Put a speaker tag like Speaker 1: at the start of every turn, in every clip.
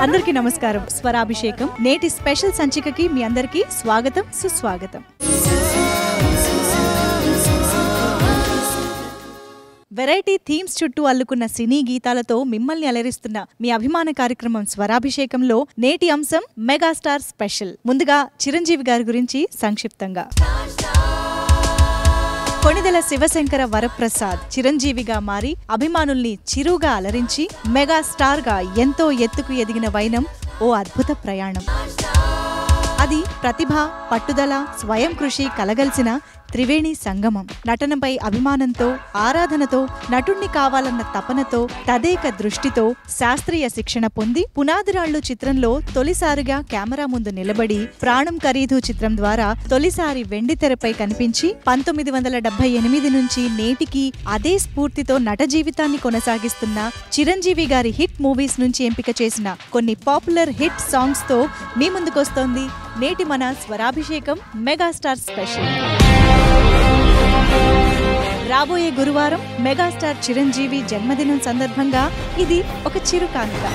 Speaker 1: అందరికీ నమస్కారం. స్వరాభిషేకం నేటి స్పెషల్ సంచికకి మీ అందరికీ స్వాగతం, సుస్వాగతం. వెరైటీ థీమ్స్ చుట్టూ అల్లుకున్న సినీ గీతాలతో మిమ్మల్ని అలరిస్తున్న మీ అభిమాన కార్యక్రమం స్వరాభిషేకంలో నేటి అంశం మెగాస్టార్ స్పెషల్. ముందుగా చిరంజీవి గారి గురించి సంక్షిప్తంగా. కొణిదెల శివశంకర వరప్రసాద్ చిరంజీవిగా మారి అభిమానుల్ని చిరుగా అలరించి మెగాస్టార్ గా ఎంతో ఎత్తుకు ఎదిగిన వైనం ఓ అద్భుత ప్రయాణం. అది ప్రతిభ, పట్టుదల, స్వయం కృషి కలగలిసిన త్రివేణి సంగమం. నటనపై అభిమానంతో, ఆరాధనతో, నటుణ్ణి కావాలన్న తపనతో, తదేక దృష్టితో శాస్త్రీయ శిక్షణ పొంది పునాదిరాళ్లు చిత్రంలో తొలిసారిగా కెమెరా ముందు నిలబడి ప్రాణం ఖరీదు చిత్రం ద్వారా తొలిసారి వెండితెరపై కనిపించి 1978 నుంచి నేటికి అదే స్ఫూర్తితో నట జీవితాన్ని కొనసాగిస్తున్న చిరంజీవి గారి హిట్ మూవీస్ నుంచి ఎంపిక చేసిన కొన్ని పాపులర్ హిట్ సాంగ్స్ తో మీ ముందుకొస్తోంది నేటి మన స్వరాభిషేకం మెగాస్టార్ స్పెషల్. రాబోయే గురువారం మెగాస్టార్ చిరంజీవి జన్మదినం సందర్భంగా ఇది ఒక చిరు కానుక.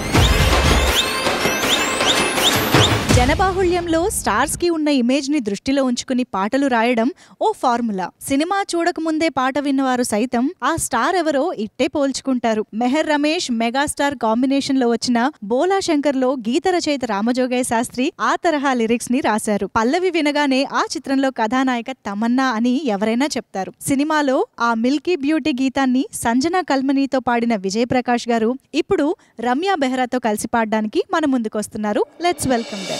Speaker 1: జనబాహుళ్యంలో స్టార్స్ కి ఉన్న ఇమేజ్ ని దృష్టిలో ఉంచుకుని పాటలు రాయడం ఓ ఫార్ములా. సినిమా చూడకముందే పాట విన్నవారు సైతం ఆ స్టార్ ఎవరో ఇట్టే పోల్చుకుంటారు. మెహర్ రమేష్ మెగాస్టార్ కాంబినేషన్ లో వచ్చిన బోలా శంకర్ లో గీత రచయిత రామజోగయ్య శాస్త్రి ఆ తరహా లిరిక్స్ ని రాశారు. పల్లవి వినగానే ఆ చిత్రంలో కథానాయక తమన్నా అని ఎవరైనా చెప్తారు. సినిమాలో ఆ మిల్కీ బ్యూటీ గీతాన్ని సంజనా కల్మనీతో పాడిన విజయ్ ప్రకాష్ గారు ఇప్పుడు రమ్య బెహ్రాతో కలిసి పాడడానికి మన ముందుకొస్తున్నారు. Let's welcome them.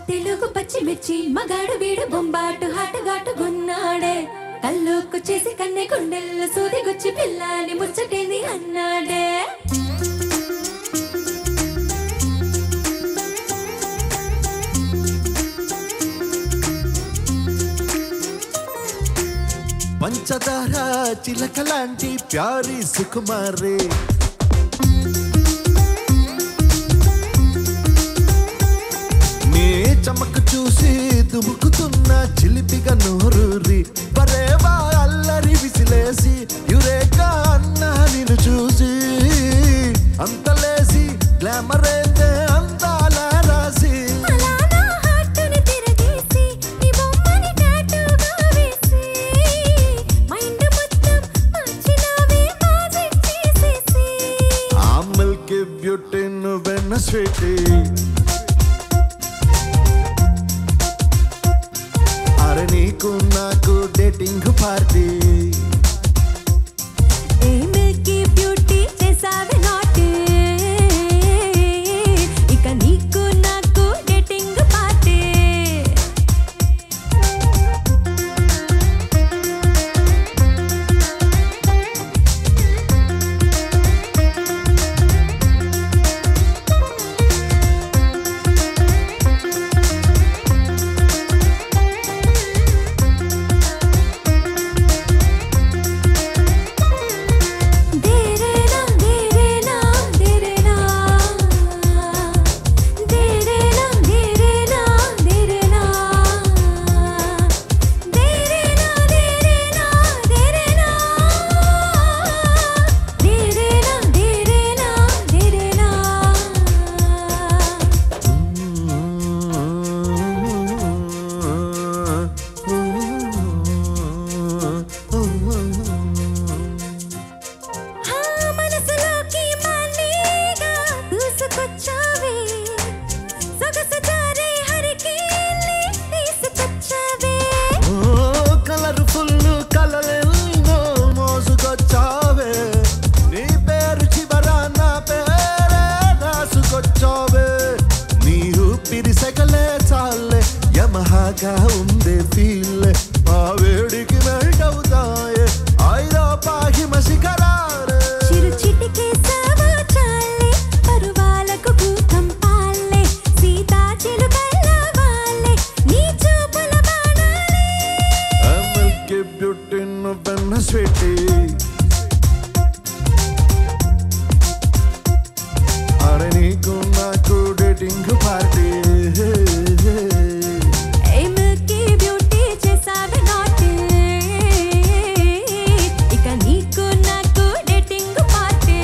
Speaker 2: తెలుగు పచ్చిమిర్చి మగాడు వీడు బొంబాటు హాటుగాటు గున్నాడే కల్లోకు చేసి కన్నె గుండెల్లో సూదిగుచ్చి పిల్లాని ముచ్చటేంది అన్నాడే.
Speaker 3: పంచదార చిలకలాంటి ప్యారీ సుకుమారే నీ చమకు చూసి దుముకుతున్న చిలిపిగా నోరూరి పరేవా అల్లరి విసిలేసి యురేకా అన్నా నిన్ను చూసి అంతలేసి గ్లామరేందే అందాల రాసి బ్యూటీ నువ్వెన్న స్వీటీ అరే నీకు నాకు డేటింగ్ పార్టీ
Speaker 2: మిల్కీ బ్యూటీ చేసావే నాటి ఇక నీకు నాకు డేటింగ్ పార్టీ. దేరేనా దేరే
Speaker 3: లా ఉందే ఫీల్ ఆ వేడికి మెల్ట్ అవుతాయే ఐరోపా హిమ శిఖరాలే
Speaker 2: చిరు చిటికే సవాచాలే పరువాలకు భూకంపాలే సీతా చిలుకల వాలే నీ చూపుల బాణాలే
Speaker 3: అమల్కి బ్యూటీ నువ్వెన్న స్వీటీ అరే నీకు నాకు డేటింగ్ పార్టీ
Speaker 2: ఏమకి బ్యూటీ చేసావే నాటి ఇక నీకు నాకు డేటింగ్ పార్టీ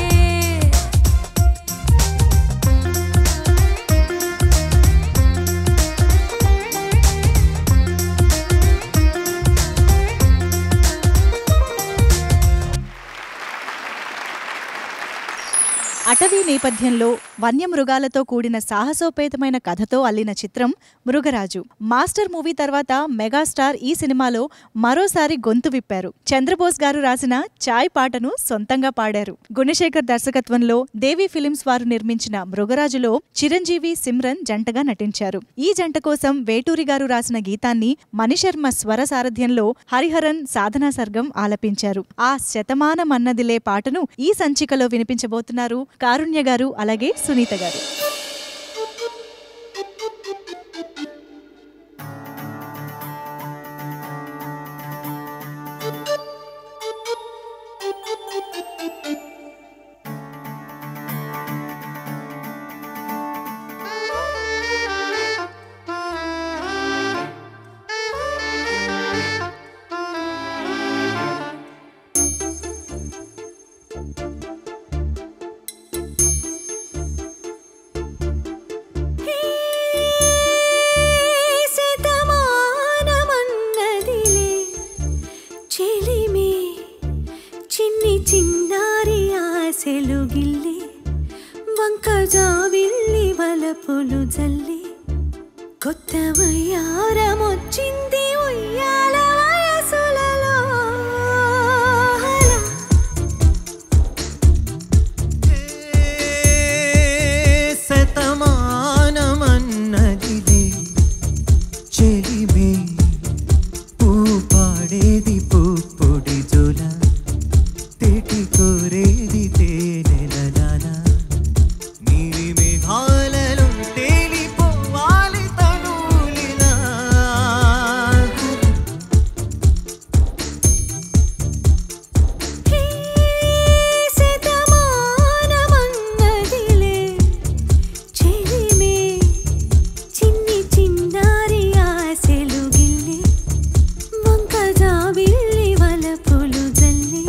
Speaker 1: అటవీ నేపథ్యంలో వన్యమృగాలతో కూడిన సాహసోపేతమైన కథతో అల్లిన చిత్రం మృగరాజు. మాస్టర్ మూవీ తర్వాత మెగాస్టార్ ఈ సినిమాలో మరోసారి గొంతు విప్పారు. చంద్రబోస్ గారు రాసిన చాయ్ పాటను సొంతంగా పాడారు. గుణశేఖర్ దర్శకత్వంలో దేవి ఫిలిమ్స్ వారు నిర్మించిన మృగరాజులో చిరంజీవి, సిమ్రన్ జంటగా నటించారు. ఈ జంట కోసం వేటూరి గారు రాసిన గీతాన్ని మణిశర్మ స్వర సారథ్యంలో హరిహరన్, సాధనా సర్గం ఆలపించారు. ఆ శతమానమన్నదిలే పాటను ఈ సంచికలో వినిపించబోతున్నారు కారుణ్య గారు, అలాగే సునీత గారు.
Speaker 2: చిన్నారి ఆశలుగిల్లి వంకజావిల్లి వలపులు జల్లి కొత్త వయ్యారమొచ్చింది ఉయ్యాల వయసులలో
Speaker 4: శతమానమన్నదిలే చెలిమే పూ పాడేది పూ పొడి జోల తెటి కోరేది తేనెలలానా నీలి మేఘాలలో తేలిపోవాలి తనూలినా
Speaker 2: శతమానమన్నదిలే చెలిమే చిన్ని చిన్నారి ఆశలుగిల్లి వంకజావిల్లి వలపులు జల్లి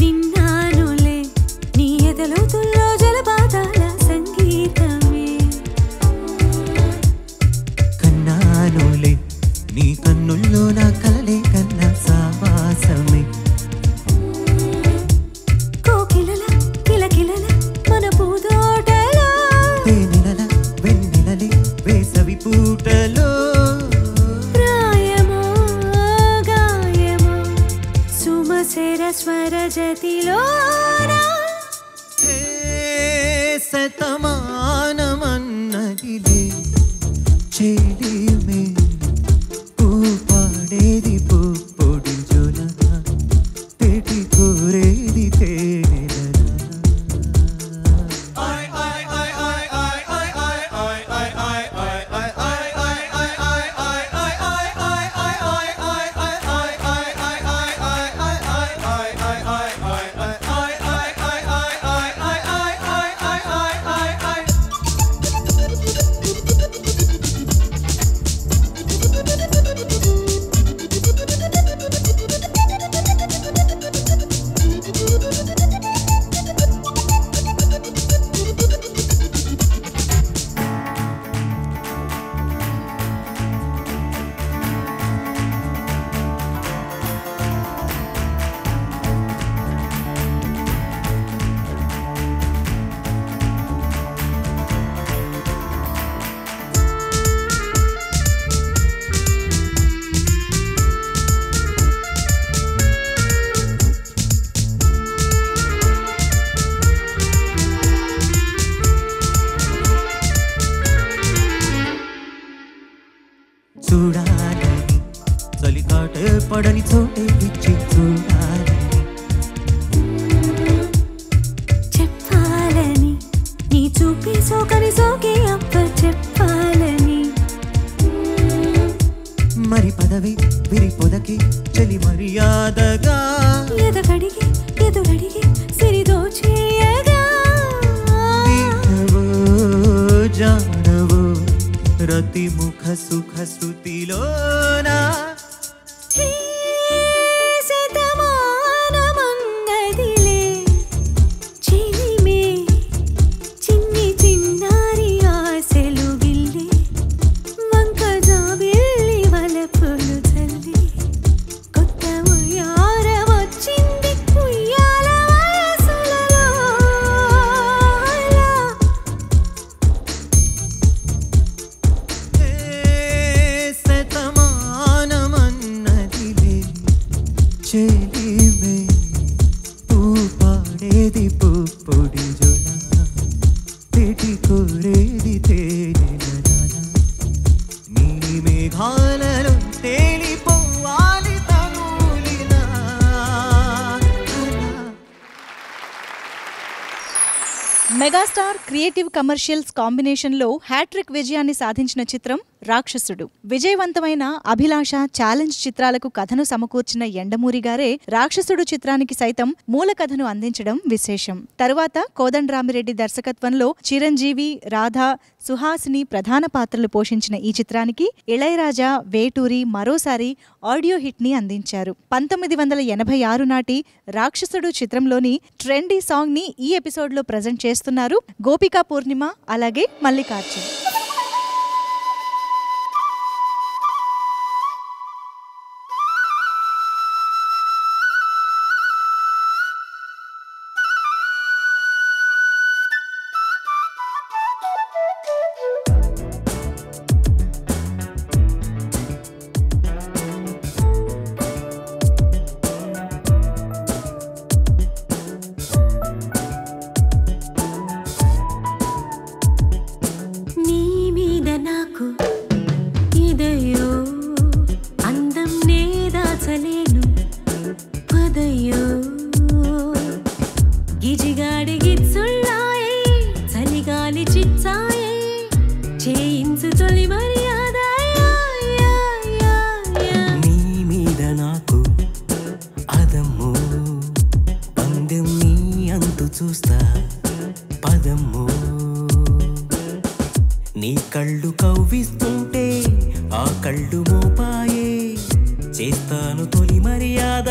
Speaker 2: విన్నానులే నీ ఎదలోతుల్లో జలపాతాల సంగీతమే
Speaker 4: కన్నానులే నీ కన్నుల్లో నా కలలే కన్నా సావాసమే
Speaker 2: కోకిలల కిలకిలల మన పూదోటలో
Speaker 4: తేనెలల వెన్నెలలే వేసవి పూటలో
Speaker 2: ప్రాయమో గాయమో సుమసేర స్వర జతిలోనా
Speaker 4: శతమానమన్నదిలే చెలిమే పూ పాడేది పూ పొడి జోల తెటి కోరేది తేనెలలానా చూడాలని చలికాటే పడని చోటే ఇచ్చి చూడాలని
Speaker 2: చెప్పాలని నీ చూపి సోకని సోకి అప్ప చెప్పాలని
Speaker 4: మరి పదవి విరి పొదకి చలి మర్యాదగా
Speaker 2: ఎదగడిగి ఎదురడిగి సిరిదో చేయగా
Speaker 4: జానవో రతి ముఖ సుఖ శృతిలోనా
Speaker 2: శతమానమన్నదిలే చిలిమే చిన్ని చిన్నారి ఆశలు గిల్లి వంక జాబిల్లి వలపులు చల్లి కొత్త ఉయ్యాల వచ్చింది ఉయ్యాల వయసులలో
Speaker 4: శతమానమన్నదిలే చెలిమే పూ పాడేది పొడి జొన పెటి కోరేది తేనెల నీ మేఘాలలో తేలిపోవాలి తనులినా
Speaker 1: మెగాస్టార్ క్రియేటివ్ కమర్షియల్స్ కాంబినేషన్లో హ్యాట్రిక్ విజయాన్ని సాధించిన చిత్రం రాక్షసుడు. విజయవంతమైన అభిలాష ఛాలెంజ్ చిత్రాలకు కథను సమకూర్చిన యండమూరి గారే రాక్షసుడు చిత్రానికి సైతం మూల కథను అందించడం విశేషం. తరువాత కోదండరామిరెడ్డి దర్శకత్వంలో చిరంజీవి, రాధా, సుహాసిని ప్రధాన పాత్రలు పోషించిన ఈ చిత్రానికి ఇళయరాజా, వేటూరి మరోసారి ఆడియో హిట్ ని అందించారు. 1986 నాటి రాక్షసుడు చిత్రంలోని ట్రెండీ సాంగ్ ని ఈ ఎపిసోడ్ లో ప్రజెంట్ చేస్తున్నారు గోపికా పూర్ణిమ అలాగే మల్లికార్జున్.
Speaker 2: నీ మీద నాకు ఇదయో అందం నే దాచలేను పదయో గిజిగాడి గిచ్చుళ్ళాయే చలిగాలి చిచ్చాయే చేయించు తొలి మర్యాద
Speaker 4: నీ మీద నాకు అదమ్ము పందెం నీ అంతు చూస్తా పదమ్ము నీ కళ్ళు కవ్విస్తుంటే ఆ కళ్ళు మోపాయే చేస్తాను తొలి మర్యాద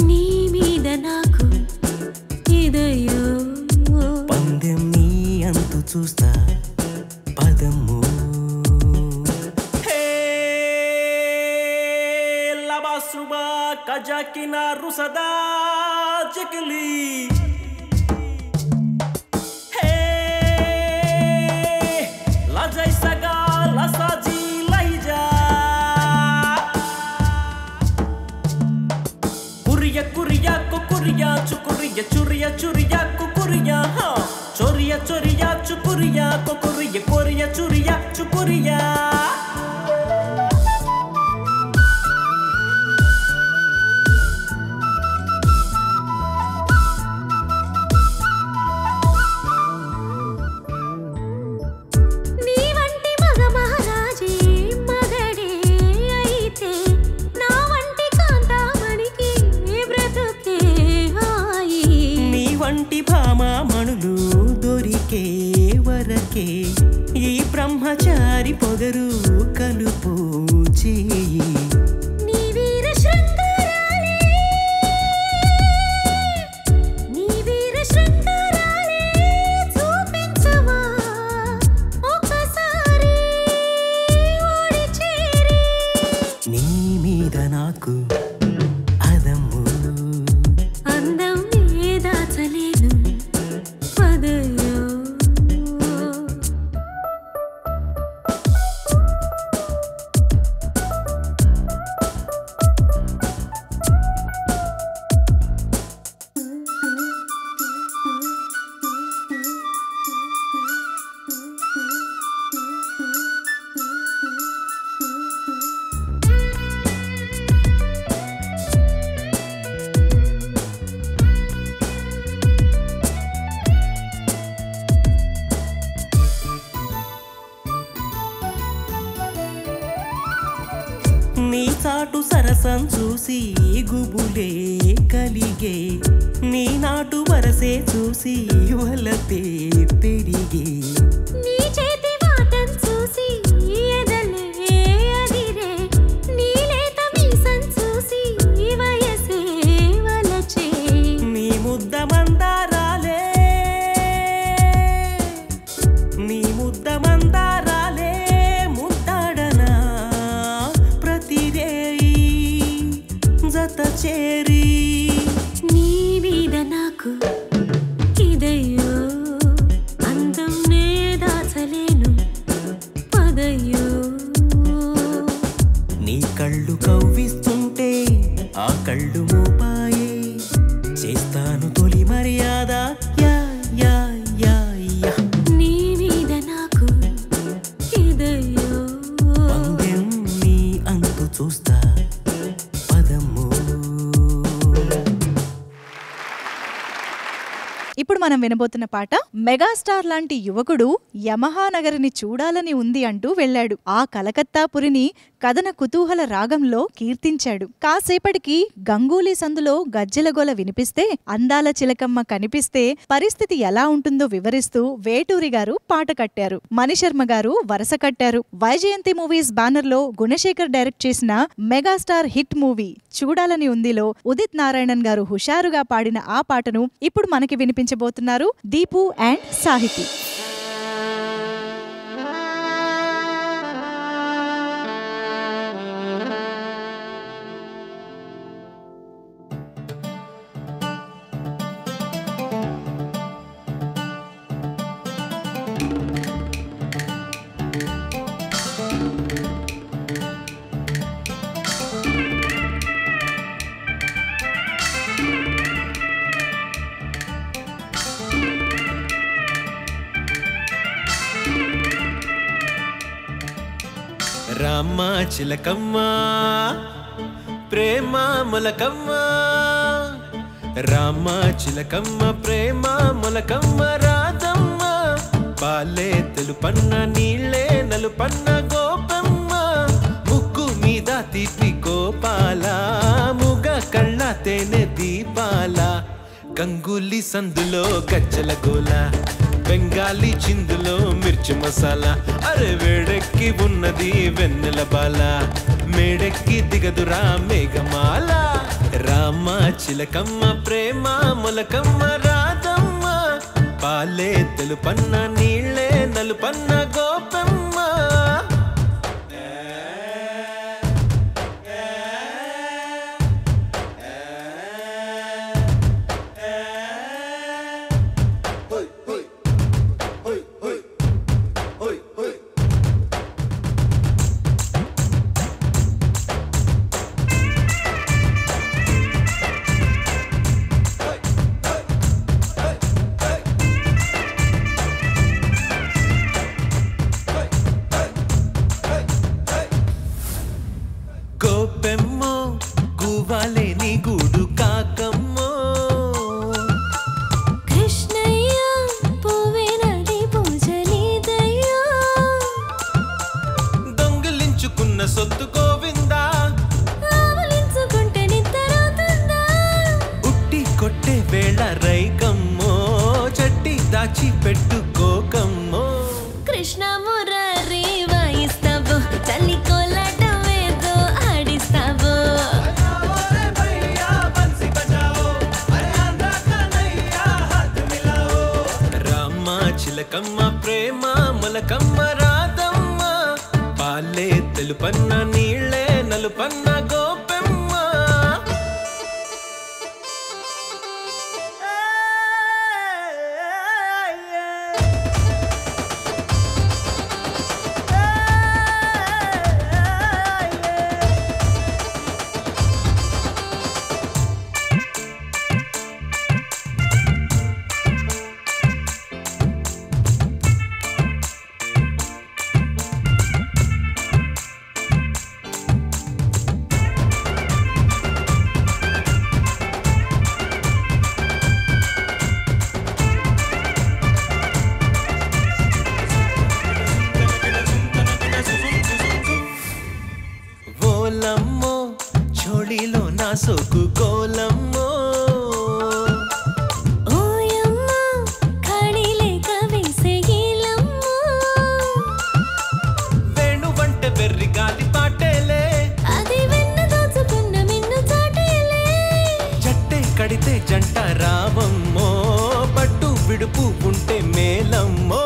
Speaker 2: నీ మీద నాకు ఇదయో
Speaker 4: పందెం నీ అంతు చూస్తా పదమ్ము లబాసుబా కజాకినా రుసదా చికిలి Churia churia kukuria ha choria choria chukuria kukuria koria churia chukuria
Speaker 2: నీ వంటి మగ మహారాజే మగడే అయితే నా వంటి కాంతామణికి బ్రతుకే హాయి
Speaker 4: నీ వంటి భామామణులు దొరికే వరకే ఈ బ్రహ్మచారి పొగరు కలుపు చేయి
Speaker 2: నీ వీర శృంగారాలే చూపించవా ఒకసారి ఓడి చేరి
Speaker 4: నీ మీద నాకు అదమ్ము
Speaker 2: అందం నే దాచలేను పదయో
Speaker 4: నీ చాటు సరసం చూసి గుబులే కలిగే, నీ నాటు వరసే చూసి వలతే పెరిగే,
Speaker 2: నీ చేతి వాటం చూసి ఎదలే అదిరే, నీ లేత మీసం చూసి వయసే వలచే,
Speaker 4: నీ ముద్ద మందారాలే, నీ ముద్ద మందారాలే ముద్దాడనా ప్రతిరేయి జత చేరి,
Speaker 2: నీ మీద నాకు ఇదయ్యో అందం నే దాచలేను పదయ్యో.
Speaker 4: నీ కళ్ళు కవ్విస్తుంటే ఆ కళ్ళు మూపాయే, చేస్తాను తొలి మర్యాద యా యా యా యా.
Speaker 2: నీ మీద నాకు ఇదయ్యో
Speaker 4: పందెం నీ అంతు చూస్తా పదము.
Speaker 1: ఇప్పుడు మనం వినబోతున్న పాట మెగాస్టార్ లాంటి యువకుడు యమహా నగరిని చూడాలని ఉంది అంటూ వెళ్ళాడు. ఆ కలకత్తాపురిని కథన కుతూహల రాగంలో కీర్తించాడు. కాసేపటికి గంగూలీ సందులో గజ్జెలగోల వినిపిస్తే, అందాల చిలకమ్మ కనిపిస్తే పరిస్థితి ఎలా ఉంటుందో వివరిస్తూ వేటూరి గారు పాట కట్టారు. మణిశర్మ గారు వరస కట్టారు. వైజయంతి మూవీస్ బ్యానర్ లో గుణశేఖర్ డైరెక్ట్ చేసిన మెగాస్టార్ హిట్ మూవీ చూడాలని ఉందిలో ఉదిత్ నారాయణన్ గారు హుషారుగా పాడిన ఆ పాటను ఇప్పుడు మనకి వినిపించబోతున్నారు దీపు అండ్ సాహితి.
Speaker 5: రామ చిలకమ్మ ప్రేమ మొలకమ్మ, రామ చిలకమ్మ ప్రేమ మొలకమ్మ రాధమ్మ, పాలే తెలుపన్న నీళ్ళే నలుపన్న గోపమ్మ, ముక్కు మీద తీపి గోపాల, ముగ కళ్ళ తేనె దీపాల, గంగూలీ సందులో గజ్జల గోల, బెంగాలీ చిందులో మిర్చి మసాలా, అరే వేడెక్కి ఉన్నది వెన్నెల బాల, మేడెక్కి దిగదురా మేఘమాల, రామ చిలకమ్మ ప్రేమ మొలకమ్మ రాధమ్మ, పాలే తెలుపన్న నీళ్ళే నలుపన్న గోపమ్మ. గోపెమ్మో గువ్వాలేని గూడు కాకమ్మో,
Speaker 2: కృష్ణయ్య పువ్వేనది పూజనీదయ్య,
Speaker 5: దొంగిలించుకున్న సొత్తు గోవిందా,
Speaker 2: ఆవలించుకుంటే నిద్రవుతుందా,
Speaker 5: ఉట్టి కొట్టే వేళ రైకమ్మో, చట్టి దాచి పెట్టుకోకమ్మో,
Speaker 2: కృష్ణ మురారి వాయిస్తావు చల్లి కోలాటం ఏదో ఆడిస్తావు,
Speaker 5: రామ చిలకమ్మ ప్రేమ మొలకమ్మ రాధమ్మ, పాలే తెలుపన్న నీళ్ళే నలుపన్న గోపెమ్మ. సోకు కోలమ్మో వేణువంటే వెర్రి గాలి పాటేలే జట్టే కడితే జంట రావమ్మో పట్టు విడుపు ఉంటే మేలమ్మో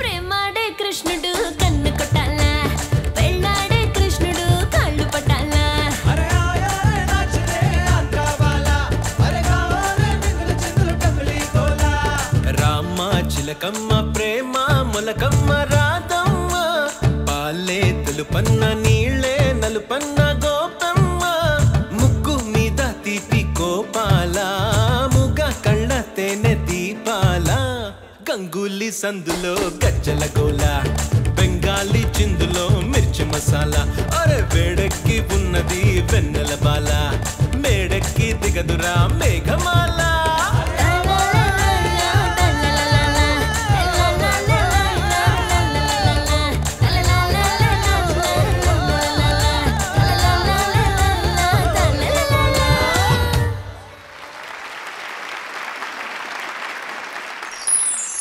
Speaker 2: ప్రేమాడే కృష్ణుడు కన్ను కొట్టాలా పెళ్ళాడే కృష్ణుడు కాళ్ళు పట్టాలా
Speaker 5: రామ చిలకమ్మ ప్రేమ మొలకమ్మ రాధమ్మ పాలే తెలుపన్న నీళ్ళే నలుపన్న గోపమ్మ ముగ్గు మీద తీపి కోపాల ముగ కళ్ళ తేనె దీపాల గంగూలీ సందులో గజ్జల గోల బెంగాలీ చిందులో మిర్చి మసాలా అరే వేడెక్కి ఉన్నది వెన్నెల బాల మేడెక్కి దిగదురా మేఘమాల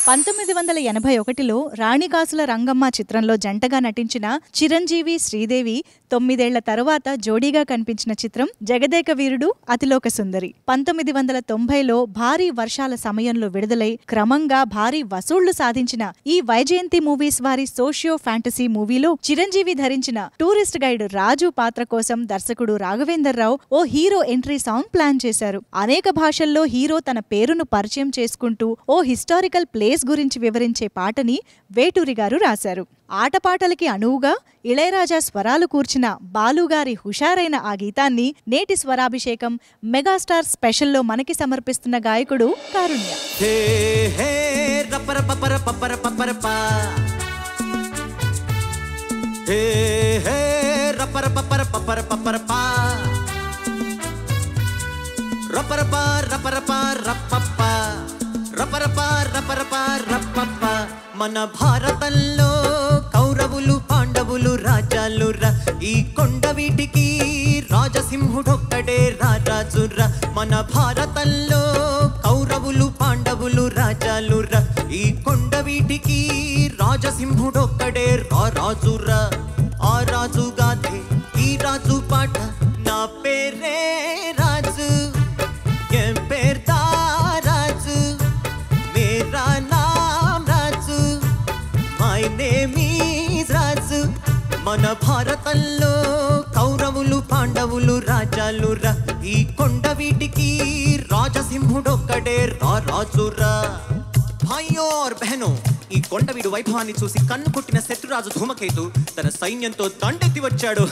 Speaker 1: పంతొమ్మిది 1981లో రాణిగాసుల రంగమ్మ చిత్రంలో జంటగా నటించిన చిరంజీవి శ్రీదేవి 9 ఏళ్ల తరువాత జోడీగా కనిపించిన చిత్రం జగదేక వీరుడు అతిలోక సుందరి. 1990లో భారీ వర్షాల సమయంలో విడుదలై క్రమంగా భారీ వసూళ్లు సాధించిన ఈ వైజయంతి మూవీస్ వారి సోషియో ఫ్యాంటసీ మూవీలో చిరంజీవి ధరించిన టూరిస్ట్ గైడ్ రాజు పాత్ర కోసం దర్శకుడు రాఘవేందర్ రావు ఓ హీరో ఎంట్రీ సాంగ్ ప్లాన్ చేశారు. అనేక భాషల్లో హీరో తన పేరును పరిచయం చేసుకుంటూ ఓ హిస్టారికల్ ప్లేస్ గురించి వివరించే పాటని వేటూరి గారు రాశారు. ఆటపాటలకి అనువుగా ఇళయరాజా స్వరాలు కూర్చిన బాలుగారి హుషారైన ఆ గీతాన్ని నేటి స్వరాభిషేకం మెగాస్టార్ స్పెషల్లో మనకి సమర్పిస్తున్న గాయకుడు కారుణ్య.
Speaker 4: మన భారతంలో కౌరవులు పాండవులు రాజాలురా ఈ కొండ వీటికి రాజసింహుడొక్కడే రారాజురా మన భారతంలో కౌరవులు పాండవులు రాజాలురా ఈ కొండ వీటికి రాజసింహుడొక్కడే రారాజురా ఆ రాజుగాదే ఈ రాజు పాట నా పేరే రాజు ఏం పేర్దా రాజు మేరా నామ్ రాజు మై నేమ్ ఈజ్ రాజు మన భారతంలో కౌరవులు పాండవులు రాజాలురా ఈ కొండ వీటికి రాజసింహుడొక్కడే రారాజురా. భాయ్యో और बहनों ఈ కొండవీడు వైభవాన్ని చూసి కన్ను కొట్టిన శత్రురాజు ధూమకేతు తన సైన్యంతో దండెత్తి వచ్చాడు.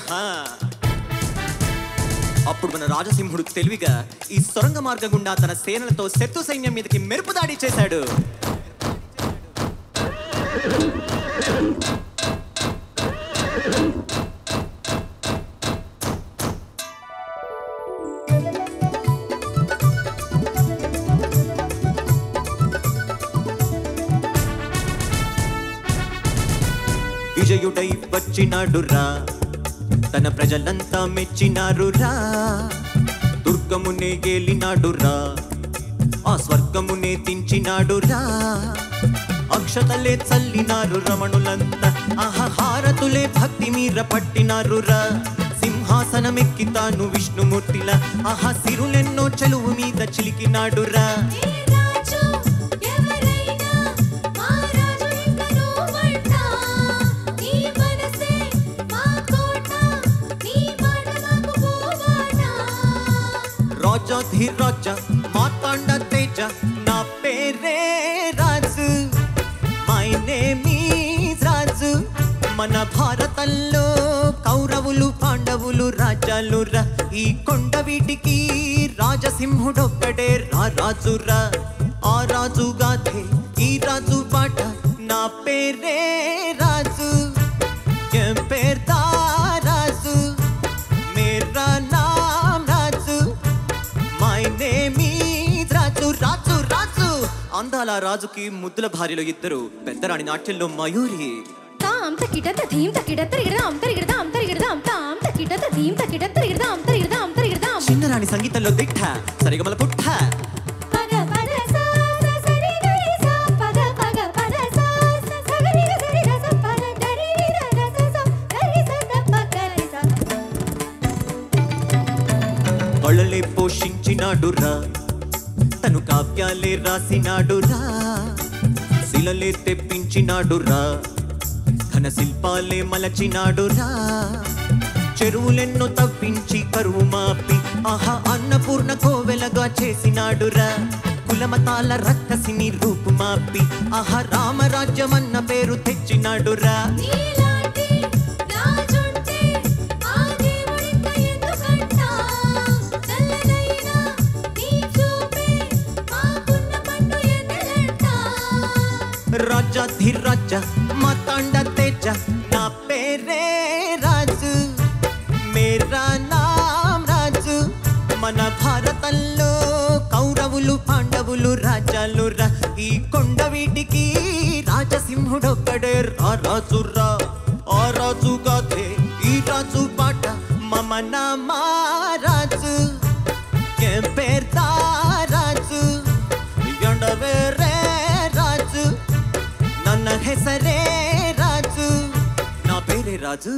Speaker 4: అప్పుడు మన రాజసింహుడు తెలివిగా ఈ సొరంగ మార్గం గుండా తన సేనలతో శత్రు సైన్యం మీదకి మెరుపు దాడి చేశాడు. విజయుడై వచ్చినాడురా తన ప్రజలంతా మెచ్చినారురా దుర్గమునే గేలినాడురా ఆ స్వర్గమునే దించినాడురా అక్షతలే చల్లినారు రమణులంతా హారతులే భక్తి మీర పట్టినారురా సింహాసనమెక్కి తాను విష్ణుమూర్తిలా సిరులెన్నో చెలువు మీద చిలికినాడురా. రాజా మార్తాండ తేజ నా పేరే రాజు మై నేమ్ ఈజ్ రాజు మన భారతంలో కౌరవులు పాండవులు రాజాలురా ఈ కొండ వీటికి రాజసింహుడొక్కడే రారాజురా ఆ రాజుగాదే ఈ రాజు పాట నా పేరే రాజు ఏం పేర్దా రాజు మేరా నామ్ రాజు మై నేమ్ ఈజ్ రాజు రాజు రాజు. అందాల రాజుకి ముద్దుల భార్యలో ఇద్దరు పెద్దరాణి నాట్యంలో మయూరి.
Speaker 2: తాం తకిట తథీం తకిట తరిగిడదాం తరిగిడదాం తరిగిడదాం తాం తకిట తథీం తకిట తరిగిడదాం తరిగిడదాం తరిగిడదాం
Speaker 4: చిన్నరాణి సంగీతంలో దిట్ట సరిగమల పుట్ట
Speaker 2: పగ పద సా సరి గరి సా పగ పగ పద సా సగరి గరి స పద గరి రి ర స గరి స పగరి స
Speaker 4: కళ్ళలే పోషించినాడురా తను కావ్యాలే రాసినాడురా శిలలే తెప్పించినాడురా ఘన శిల్పాలే మలచినాడురా చెరువులెన్నో తవ్వించి కరువు మాపి ఆహా అన్నపూర్ణ కోవెలగా చేసినాడురా కులమతాల రక్కసిని రూపు మాపి ఆహా రామరాజ్యమన్న పేరు తెచ్చినాడురా
Speaker 2: నీలాంటి రాజుంటే ఆ దేవుడింక ఎందుకంట చల్లనైనా నీ చూపే మాకున్న పట్టు ఎన్నెలంట
Speaker 4: రాజాధిరాజ మాతాండ తేజ నా పేరే రాజు మేరా నామ్ రాజు మన భారతంలో కౌరవులు పాండవులు రాజాలు రా ఈ కొండ వీటికి రాజసింహుడొక్కడే రాజురా ఆ రాజు గాథే ఈ రాజు పాట మమ నామా రాజు పేర్తా రాజు ఎండవేరే రాజు ನನ್ನ ಹೆಸರೇ రాజు నా పేరే రాజు.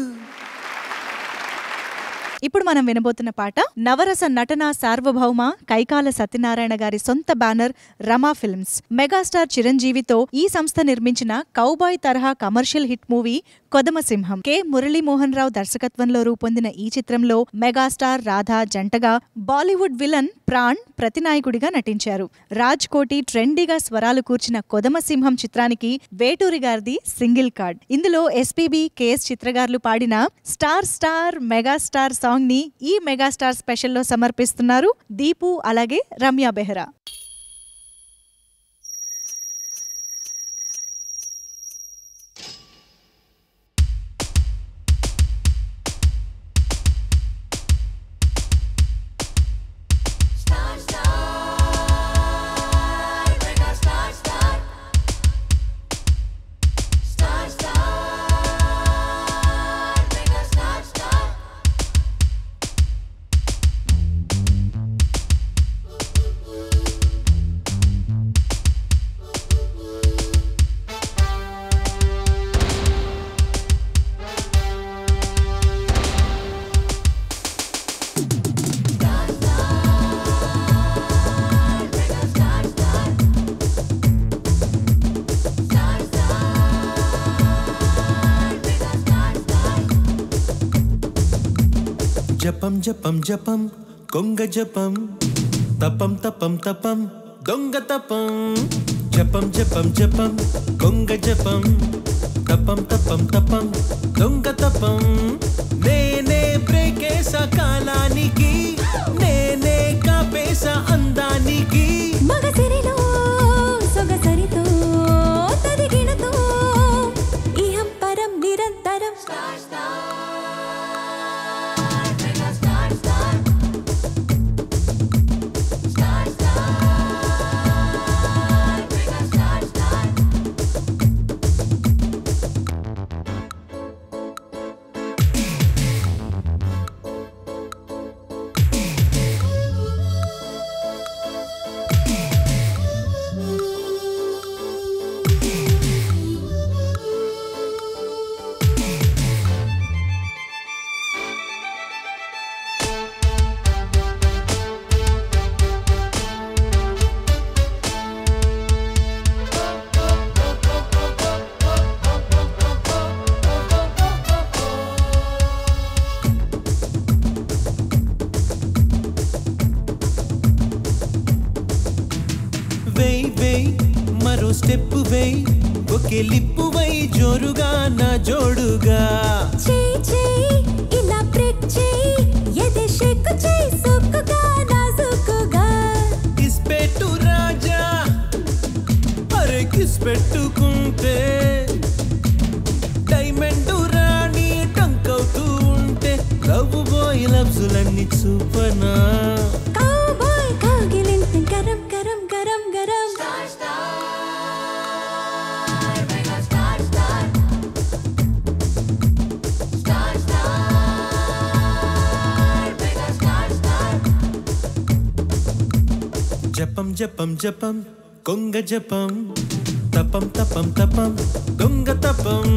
Speaker 1: ఇప్పుడు మనం వినబోతున్న పాట నవరస నటన సార్వభౌమ కైకాల సత్యనారాయణ గారి సొంత బ్యానర్ రమా ఫిల్మ్స్. మెగాస్టార్ చిరంజీవితో ఈ సంస్థ నిర్మించిన కౌబాయ్ తరహా commercial hit movie కొదమసింహం. K Muralimohan రావు దర్శకత్వంలో రూపొందిన ఈ చిత్రంలో మెగాస్టార్ రాధా జంటగా బాలీవుడ్ విలన్ ప్రాణ్ ప్రతినాయకుడిగా నటించారు. రాజ్ కోటి ట్రెండీగా స్వరాలు కూర్చిన కొదమసింహం చిత్రానికి వేటూరి గారిది సింగిల్ కార్డ్. ఇందులో ఎస్పీబీ కేఎస్ చిత్రగారులు పాడిన స్టార్ స్టార్ మెగాస్టార్ సాంగ్ ని ఈ మెగాస్టార్ స్పెషల్లో సమర్పిస్తున్నారు దీపు అలాగే రమ్య బెహ్రా.
Speaker 5: జపం జపం జపం కొంగ జపం తపం తపం తపం దొంగ తపం జపం జపం జపం కొంగ జపం తపం తపం తపం దొంగ తపం నేనే బ్రేకేసా కాలానికి నేనే కాపేసా అందానికి
Speaker 2: మగసిరిలో సొగసరితో తదిగినతో ఇహం పరం నిరంతరం
Speaker 5: మరో స్టెప్ వేయ్ ఒకే లిప్పు వై జోరుగా నా జోడుగా
Speaker 2: చేయి చేయి ఇలా బ్రేక్ చేయి ఎదే షేక్ చేయి సుక్కుగా నాజుకుగా
Speaker 5: కిస్పెట్టు రాజా అరే కిస్పెట్టుకుంటే డైమండ్ రాణి టంకవుతూ ఉంటే లవ్ బాయ్ లవ్జులన్నీ చూపనా
Speaker 2: కౌబాయ్ కాగిలింత గరం గరం గరం గరం
Speaker 5: జపం జపం జపం కొంగ జపం తపం తపం తపం దొంగ తపం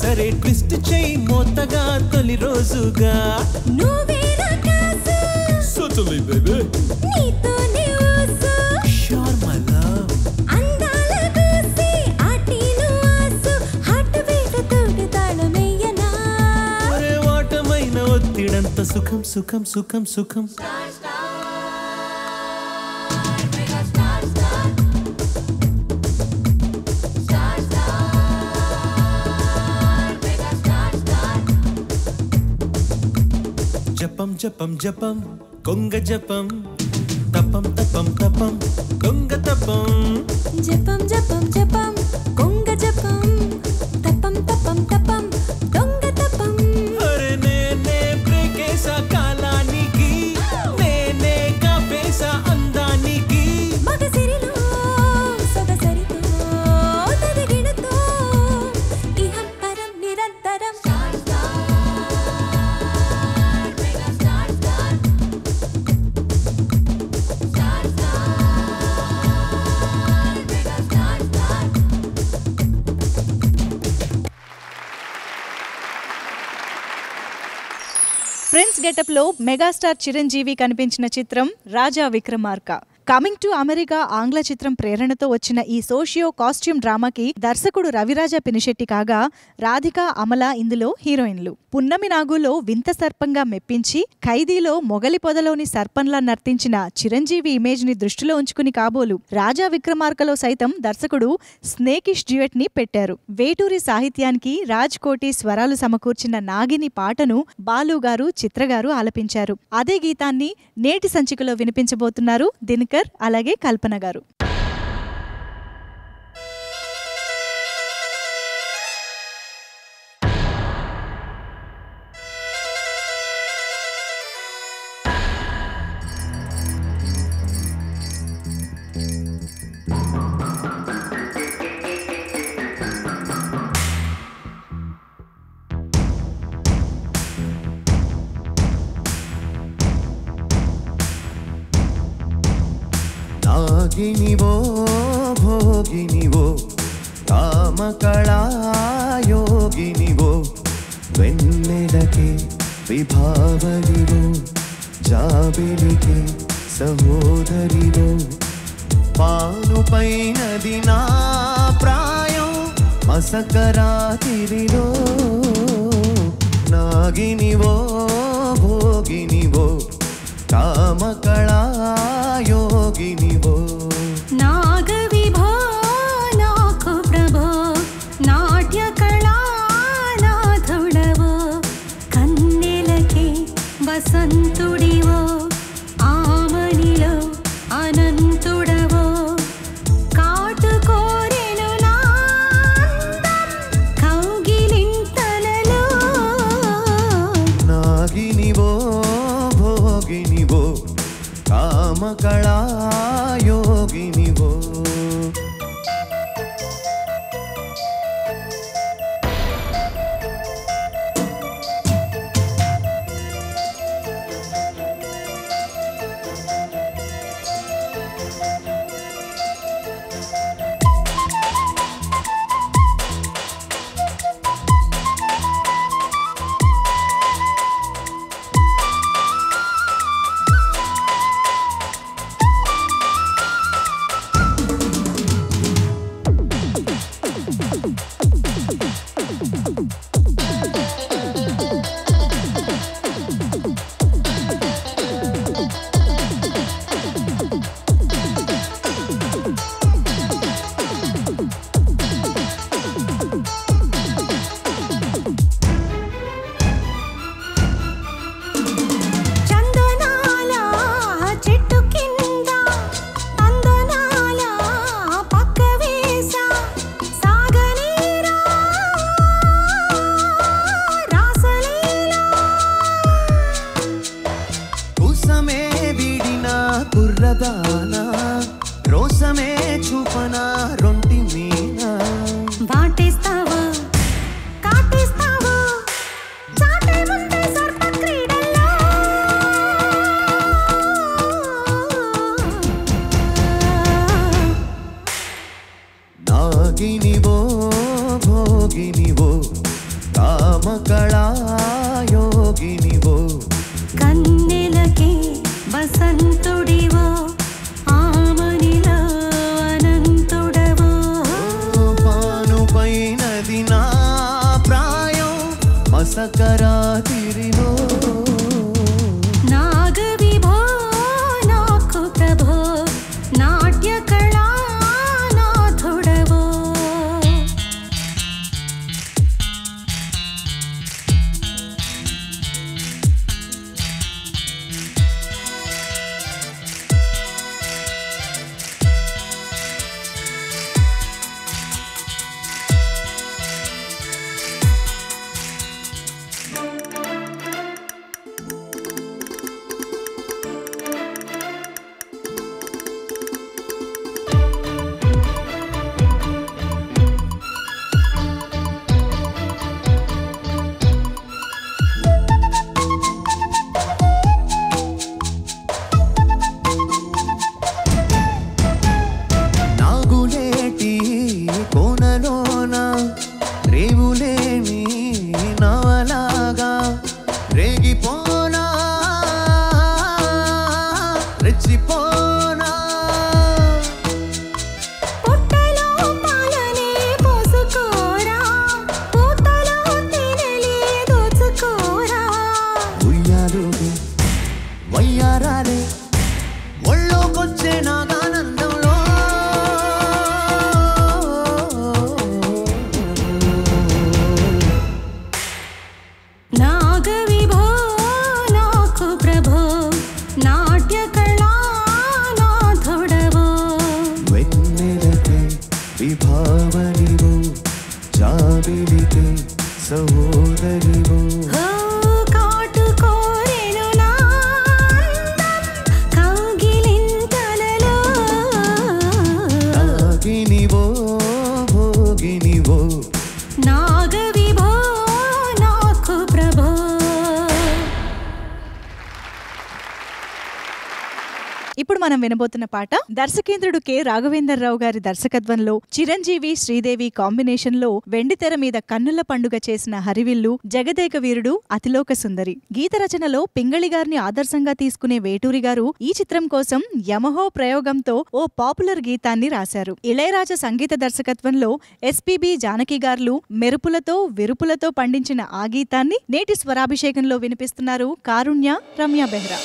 Speaker 5: సరే ట్విస్ట్ చేయి మోతగా తొలి రోజుగా
Speaker 2: నువ్వేరా కాసు
Speaker 3: Certainly, baby.
Speaker 2: నీతోనే ఊసు
Speaker 5: Sure, my love.
Speaker 2: అందాల గూసి ఆటిను ఆసు హాట్ బీట్ తోటి తాళమేయనా
Speaker 5: ఒరే వాటమైన ఒత్తిడంత సుఖం సుఖం సుఖం సుఖం జపం జపం జపం కొంగ జపం తపం తపం తపం దొంగ తపం
Speaker 2: జపం జపం జపం కొంగ జపం తపం తపం తపం దొంగ తపం
Speaker 5: అరే నేనే బ్రేకేసా కాలానికి నేనే కాపేసా అందానికి
Speaker 2: మగసిరిలో సొగసరితో తదిగినతో ఇహం పరం నిరంతరం
Speaker 1: ప్రిన్స్ గెటప్ లో మెగాస్టార్ చిరంజీవి కనిపించిన చిత్రం రాజా విక్రమార్క. కమింగ్ టు అమెరికా ఆంగ్ల చిత్రం ప్రేరణతో వచ్చిన ఈ సోషియో కాస్ట్యూమ్ డ్రామాకి దర్శకుడు రవిరాజ పినిశెట్టి కాగా రాధిక అమల ఇందులో హీరోయిన్లు. పున్నమి నాగులో వింత సర్పంగా మెప్పించి ఖైదీలో మొగలి పొదలోని సర్పంలా నర్తించిన చిరంజీవి ఇమేజ్ ని దృష్టిలో ఉంచుకుని కాబోలు రాజా విక్రమార్కలో సైతం దర్శకుడు స్నేకిష్ డ్యూయట్ ని పెట్టారు. వేటూరి సాహిత్యానికి రాజ్ కోటి స్వరాలు సమకూర్చిన నాగిని పాటను బాలుగారు చిత్రగారు ఆలపించారు. అదే గీతాన్ని నేటి సంచికలో వినిపించబోతున్నారు దినకర్ అలాగే కల్పన గారు.
Speaker 3: నాగినివో భోగినివో కామకళాయోగినివో వెన్నెలకే విభావనివో జాబిలికే సహోదరివో పానుపైనది నా ప్రాయం మసకరాతిరిలో నాగినివో భోగినివో కామకళాయోగినివో
Speaker 2: నాగవిభో నాకు ప్రభో నాట్యకళానాథుడవో కన్నెలకే వసంతుడివో ఆమనిలో అనంతుడవో కాటుకోరెను నాందం కౌగిలింతలలో
Speaker 3: నాగినివో భోగినివో కామకళాయోగినివో కామకళాయోగినివో
Speaker 2: కన్నెలకి వసంతుడివో ఆమనిలో అనంతుడవో
Speaker 3: పానుపైనది నా ప్రాయం మసకరాతిరిలో
Speaker 2: నాగవిభో నాకు ప్రభో నాట్య కళానాథుడవో
Speaker 3: నాగులేటి కోనలోన రేవులేని నవలాగా రేగిపోనా రెచ్చిపోనా
Speaker 2: పుట్టలో పాలనే పోసుకోరా పూతలో తేనెలే దోచుకోరా
Speaker 3: ఉయ్యాలుగే వయ్యారాలే ఒళ్ళోకొచ్చే నాగానందంలో
Speaker 2: నాగవిభో నాకు ప్రభో నాట్య కళానాథుడవో
Speaker 3: వెన్నెలకే విభావనివో జాబిలికే సహోదరివో
Speaker 2: ఓ కాటుకోరెను నా అందం కౌగిలింతలలో
Speaker 3: నాగినివో భోగినివో
Speaker 2: నాగవిభో నాకు ప్రభో
Speaker 1: ఇప్పుడు మనం వినబోతున్న పాట దర్శకేంద్రుడు కె రాఘవేంద్రరావు గారి దర్శకత్వంలో చిరంజీవి శ్రీదేవి కాంబినేషన్ లో వెండితెర మీద కన్నుల పండుగ చేసిన హరివిల్లు జగదేక వీరుడు అతిలోక సుందరి. గీత రచనలో పింగళి గారిని ఆదర్శంగా తీసుకునే వేటూరి గారు ఈ చిత్రం కోసం యమహో ప్రయోగంతో ఓ పాపులర్ గీతాన్ని రాశారు. ఇళయరాజా సంగీత దర్శకత్వంలో ఎస్పీబీ జానకి గారు మెరుపులతో విరుపులతో పండించిన ఆ గీతాన్ని నేటి స్వరాభిషేకంలో వినిపిస్తున్నారు కారుణ్య, రమ్య బెహ్రా.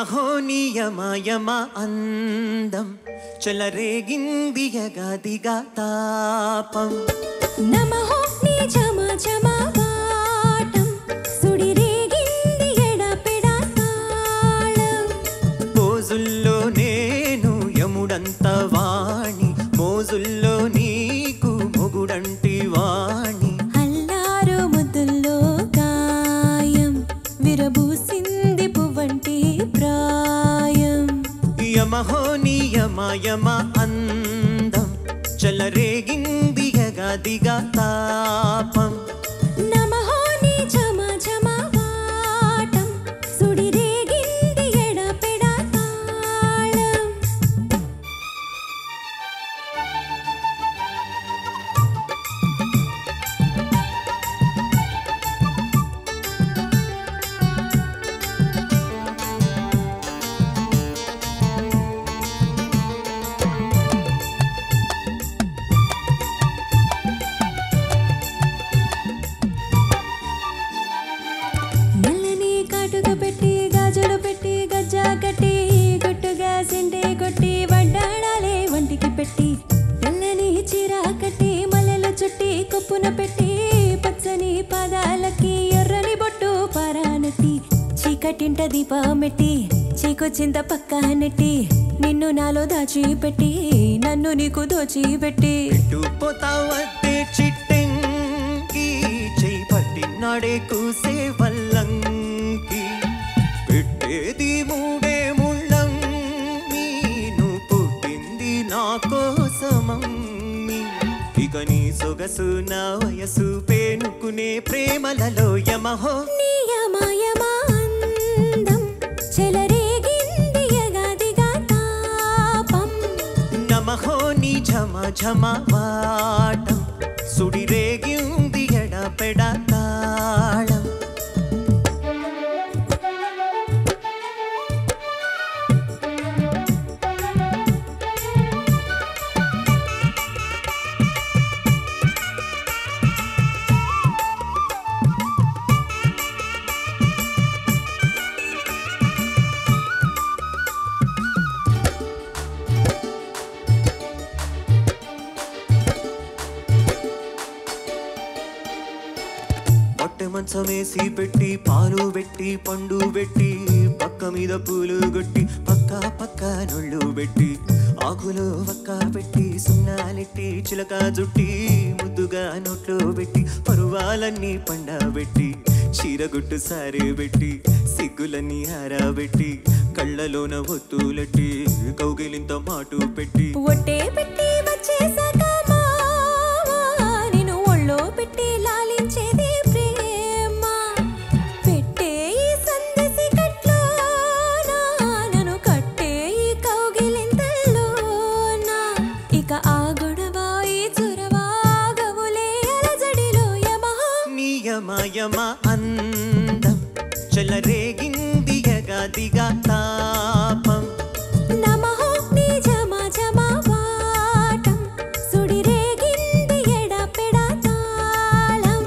Speaker 4: యమహోనియమయమ అందం చెలరేగిందియగదిగా తాపం
Speaker 2: నమః నీ జమ జమ వాటం సుడిరేగింది ఎడపెడా తాళం
Speaker 4: మోజుల్లో నేను యముడంత వాణి మోజుల్లో నీకు మొగుడంటి వాణి
Speaker 2: అల్లారు ముద్దుల్లో గాయం విరబూసింది పువ్వంటి ప్రాయం
Speaker 4: యమహోనియమయమ అందం చెలరేగిందియగదిగా తాపం
Speaker 2: నమః నీ జమ జమ వాటం సుడిరేగింది ఎడపెడా తాళం నల్లని కాటుక పెట్టి గాజులు పెట్టి గజ్జా కట్టి గుట్టుగా సిండే కొట్టి వడ్డాడాలే వంటికి పెట్టి తెల్లని చీర కట్టి మల్లెలు చుట్టి కొప్పున పెట్టి పచ్చని పాదాలకి ఎర్రని బొట్టు పారానెట్టి చీకటింట దీపమెట్టి చీకొచ్చింత పక్క నెట్టి నిన్ను నాలో దాచిపెట్టి నన్ను నీకు దోచిపెట్టి
Speaker 4: పోతావద్దే చిట్టెంకి చెయ్యి పట్టినాడే కూసే వల్లంకి పెట్టేది మూడే ముళ్ళంకి సొగసు నా వయసు పేనుకునే ప్రేమలలో యమహో
Speaker 2: నియమయమాందం చెలరేగింది యగదిగా తాపం
Speaker 4: నమహో నీ ఝమ ఝమ వాటం సుడిరేగింది ఎడపెడ తాళం మంచమేసి పెట్టి పాలు పెట్టి పండు పెట్టి పక్క మీద పూలు కొట్టి పక్క పక్క నొళ్ళు పెట్టి ఆకులు పక్క పెట్టి సున్నాలెట్టి చిలక జుట్టి ముద్దుగా నోట్లో పెట్టి పరువాలన్నీ పండబెట్టి చీరగుట్టు సారే పెట్టి సిగ్గులన్నీ ఆరబెట్టి కళ్ళలోన ఒత్తులెట్టి కౌగిలింత మాటు పెట్టి
Speaker 2: ఒట్టే పెట్టి వచ్చేసాక నేను ఒళ్ళో పెట్టి లాలించేది
Speaker 4: యమ అందం చెలరేగింది యగదిగా తాపం
Speaker 2: నమహో నీ ఝమ ఝమ వాటం సుడిరేగింది ఎడపెడ తాళం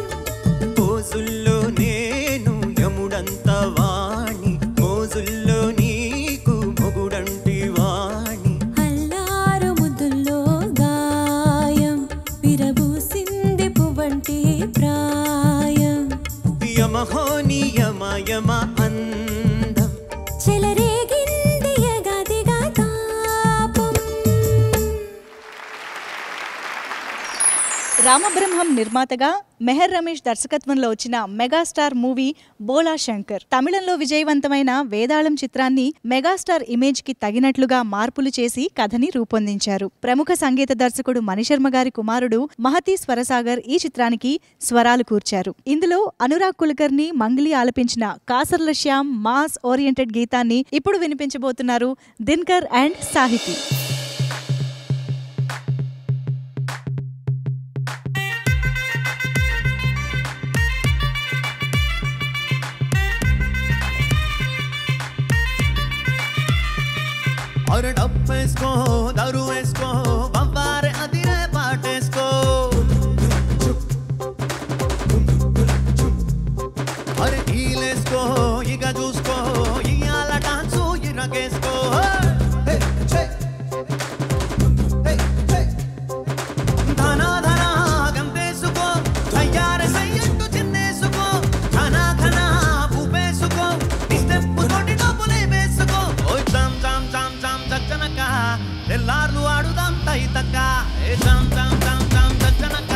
Speaker 4: పోజుల్లో నేను యముడంత వాణి మోజుల్లో నీకు మొగుడంటి వాణి
Speaker 2: అల్లారు ముద్దుల్లో గాయం విరబూసింది పువ్వంటి ప్రాయం
Speaker 4: యమహో నీ యమ యమ అందం
Speaker 2: చెలరేగింది యగదిగా తాపం
Speaker 1: రామబ్రహ్మం నిర్మాతగా మెహర్ రమేష్ దర్శకత్వంలో వచ్చిన మెగాస్టార్ మూవీ బోలా శంకర్ తమిళంలో విజయవంతమైన వేదాళం చిత్రాన్ని మెగాస్టార్ ఇమేజ్ కి తగినట్లుగా మార్పులు చేసి కథని రూపొందించారు. ప్రముఖ సంగీత దర్శకుడు మణిశర్మ గారి కుమారుడు మహతి స్వరసాగర్ ఈ చిత్రానికి స్వరాలు కూర్చారు. ఇందులో అనురాగ్ కుల్కర్ని మంగ్లీ ఆలపించిన కాసర్ల శ్యామ్ మాస్ ఓరియంటెడ్ గీతాన్ని ఇప్పుడు వినిపించబోతున్నారు దినకర్ అండ్ సాహితి.
Speaker 3: अरे डप्प इसको दारू इसको बम्बारे अधीरे पाट इसको अरे ढील इसको इगा जूस को इयाला डांसू इरगे इसको धना धना गंदे सुको तैयार सैयद चिन्ने सुको धना धना भूपे सुको स्टेप तोटी डबले बेसुको ओय जाम जाम जाम जाम जगजनका ఎల్లార్లు ఆడుదాం తైతక్క ఏ జామ్ జామ్ జామ్ జామ్ జగజనక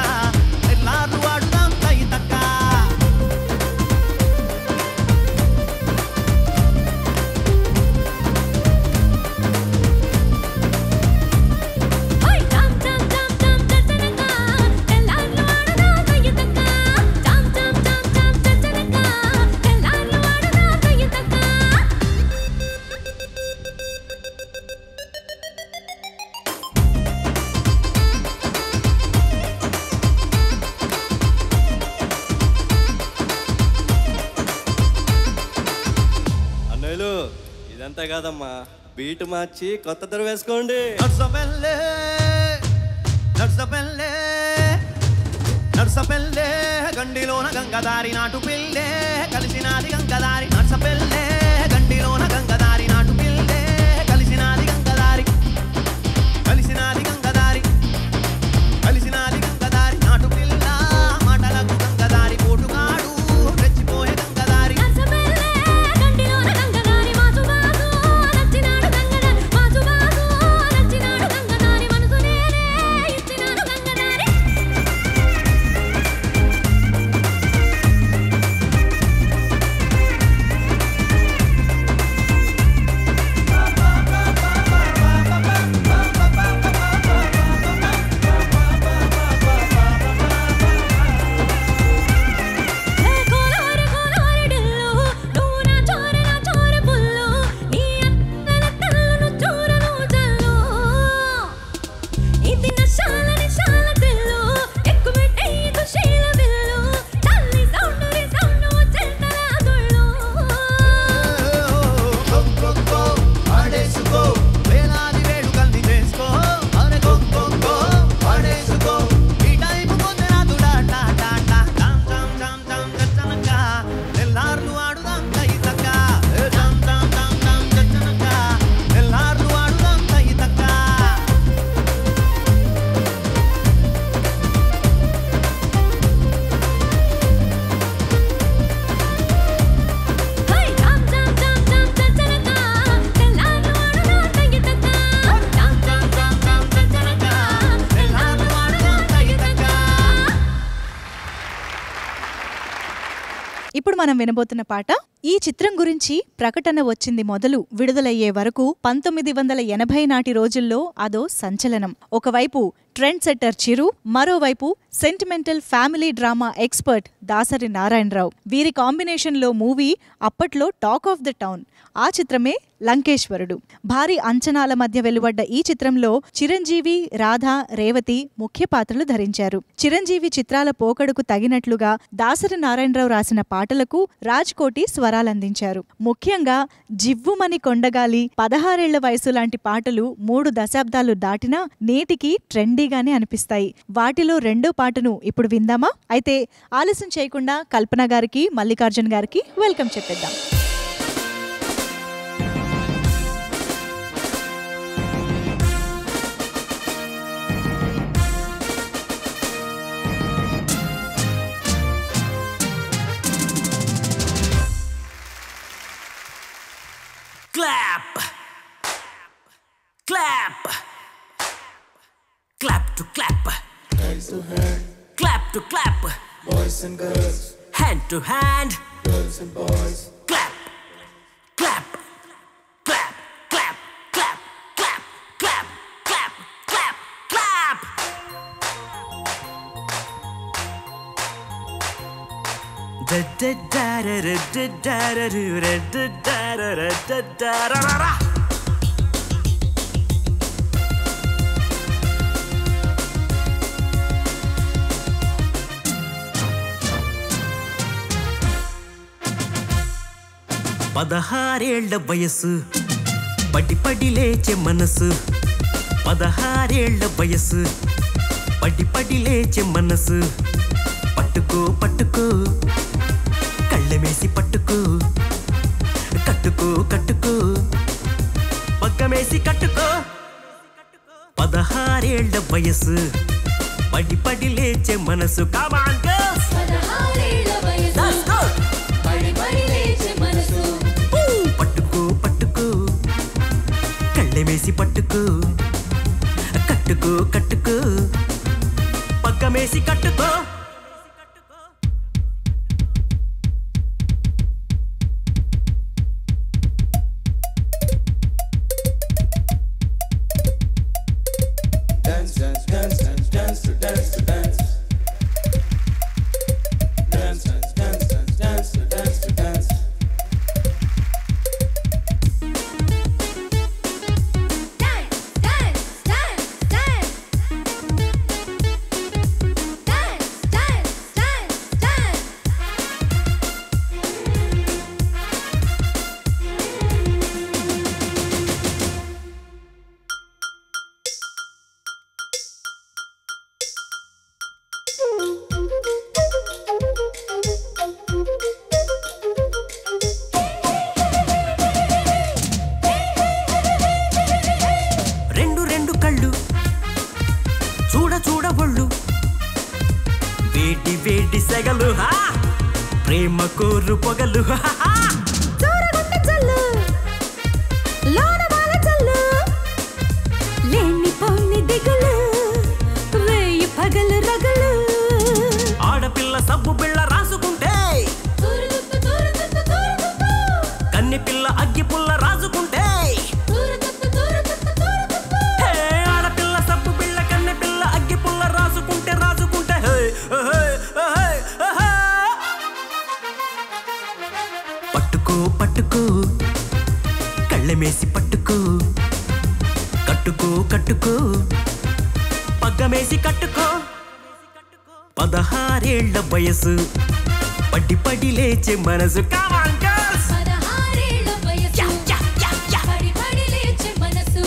Speaker 3: ఎల్లార్లు ఆడుదాం తైతక్క
Speaker 2: ఓయ్ జామ్ జామ్ జామ్ జామ్ జగజనక ఎల్లార్లు ఆడుదాం తైతక్క జామ్ జామ్ జామ్ జామ్ జగజనక ఎల్లార్లు ఆడుదాం తైతక్క
Speaker 6: అన్నయ్యలు ఇదంతా కాదమ్మా బీట్ మార్చి కొత్త తెర వేసుకోండి.
Speaker 3: నర్సపెల్లే నర్సపెల్లే నర్సపెల్లే గండిలోన గంగదారి నాటు పిల్లే కలిసినాది గంగదారి నర్సపెల్లే గండిలోన గంగదారి నాటు పిల్లే కలిసినాది గంగదారి కలిసినాది గంగదారి కలిసినాది గంగదారి నాటు పిల్ల మాటలకు గంగదారి పోటుగాడు రెచ్చిపోయే గంగదారి
Speaker 2: నర్సపెల్లే గండిలోన గంగదారి మాసు బాసు నచ్చినాడు గంగదారి మాసు బాసు నచ్చినాడు గంగదారి మనసు నేనే ఇచ్చినాడు గంగదారి
Speaker 1: మనం వినబోతున్న పాట ఈ చిత్రం గురించి ప్రకటన వచ్చింది మొదలు విడుదలయ్యే వరకు 1980 నాటి రోజుల్లో అదో సంచలనం. ఒకవైపు ట్రెండ్ సెట్టర్ చిరు, మరోవైపు sentimental family drama expert Dasari Narayanarao. వీరి కాంబినేషన్లో మూవీ అప్పట్లో టాక్ ఆఫ్ ద టౌన్. ఆ చిత్రమే లంకేశ్వరుడు. భారీ అంచనాల మధ్య వెలువడ్డ ఈ చిత్రంలో చిరంజీవి, రాధా, రేవతి ముఖ్య పాత్రలు ధరించారు. చిరంజీవి చిత్రాల పోకడుకు తగినట్లుగా దాసరి నారాయణరావు రాసిన పాటలకు రాజ్ కోటి స్వరాలందించారు. ముఖ్యంగా జివ్వుమని కొండగాలి, 16 ఏళ్ల వయసు లాంటి పాటలు 3 దశాబ్దాలు దాటినా నేటికి ట్రెండీగానే అనిపిస్తాయి. వాటిలో రెండో పాటను ఇప్పుడు విందామా? అయితే ఆలస్యం చేయకుండా కల్పన గారికి, మల్లికార్జున్ గారికి వెల్కమ్ చెప్పేద్దాం.
Speaker 7: Clap, clap, clap to clap,
Speaker 8: Hands to hand,
Speaker 7: clap to clap,
Speaker 8: boys and girls,
Speaker 7: hand to hand,
Speaker 8: girls and boys.
Speaker 7: clap, clap, clap, clap, clap, clap, clap, clap, clap, clap. Da da da da da da da da da da da da da da da. పదహారేళ్ల వయసు పడి పడి లేచే మనసు, 16 వయసు పడి పడి లేచే మనసు. పట్టుకో పట్టుకో కళ్ళమేసి పట్టుకో, కట్టుకో కట్టుకో పగ్గమేసి కట్టుకో. 16 వయసు పడి పడి లేచే మనసు. Come on girls,
Speaker 2: 16 వయసు
Speaker 7: let's go.
Speaker 2: పడి పడి లేచే మనసు.
Speaker 7: పట్టుకో పట్టుకో కళ్ళమేసి పట్టుకో, కట్టుకో కట్టుకో పగ్గమేసి కట్టుకో.
Speaker 8: Dance, dance, dance, dance, dance to dance to dance. Dance, dance, dance, dance, dance to dance to dance.
Speaker 2: Dance, dance, dance, dance. Dance, dance, dance, dance.
Speaker 7: రెండు రెండు కళ్ళు చూడ చూడ ఒళ్ళు, వేడి వేడి సెగలు, హా ప్రేమ కోరు పొగలు, హా హా.
Speaker 2: చూరగుంట చల్లు లోన బాల చల్లు, లేని పోని దిగులు, వేయి పగలు రగలు.
Speaker 7: ఆడపిల్ల సబ్బు బిళ్ళ రాసుకుంటే,
Speaker 2: తూరుతుప్పు తూరుతుప్పు తూరుతుప్పు,
Speaker 7: కన్నె పిల్ల అగ్గి పుల్ల రాసుకుంటే.
Speaker 2: తూరుతుప్పు తూరుతుప్పు తూరుతుప్పు.
Speaker 7: హే, ఆడపిల్ల సబ్బు బిళ్ళ కన్నె పిల్ల అగ్గి పుల్ల రాసుకుంటే రాసుకుంటే. హే, హే, హే, హే. పట్టుకో పట్టుకో కళ్ళమేసి పట్టుకో, కట్టుకో కట్టుకో పగ్గమేసి కట్టుకో. 16 వయసు పడి పడి లేచే మనసు. Come on girls,
Speaker 2: 16 వయసు
Speaker 7: యా యా యా యా.
Speaker 2: పడి పడి లేచే మనసు.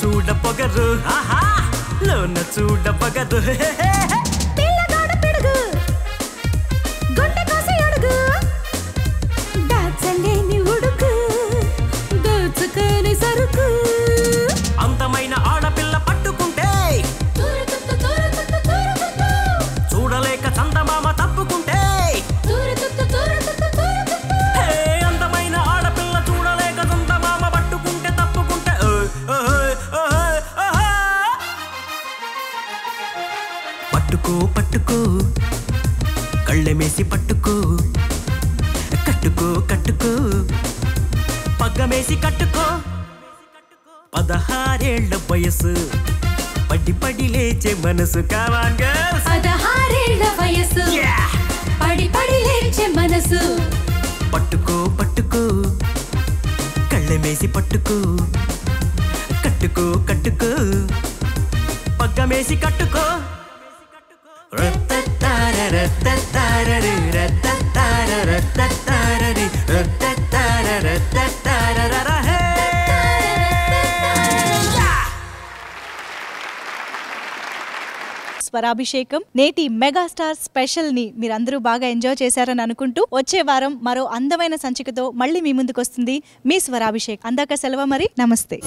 Speaker 7: చూడ పొగరు ఆహా లోన చూడ పొగరు
Speaker 2: పిల్లగాడ పిడుగు గుండె కోసి అడుగు దాచలేని ఉడుకు దోచుకొని సరుకు
Speaker 7: అంతమైన ఆడపిల్ల పట్టుకుంటే చూడలేక చందమామ తప్పుకుంటే అందమైన ఆడపిల్ల చూడలేక చందమామ పట్టుకుంటే తప్పుకుంటే పట్టుకో పట్టుకో కళ్ళెమేసి పట్టుకో కట్టుకో కట్టుకో పగ్గమేసి కట్టుకో 16 ఏళ్ల వయసు పడి పడి లేచే మనసు కావాన్ గర్ల్స్
Speaker 2: 16 ఏళ్ల వయసు పడి పడి లేచే మనసు
Speaker 7: పట్టుకో పట్టుకో కళ్ళెమేసి పట్టుకో కట్టుకో కట్టుకో పగ్గమేసి కట్టుకో
Speaker 1: స్వరాభిషేకం నేటి మెగాస్టార్ స్పెషల్ ని మీరందరూ బాగా ఎంజాయ్ చేశారని అనుకుంటూ వచ్చే వారం మరో అందమైన సంచికతో మళ్ళీ మీ ముందుకు వస్తుంది మీ స్వరాభిషేక్. అందాక సెలవు మరి, నమస్తే.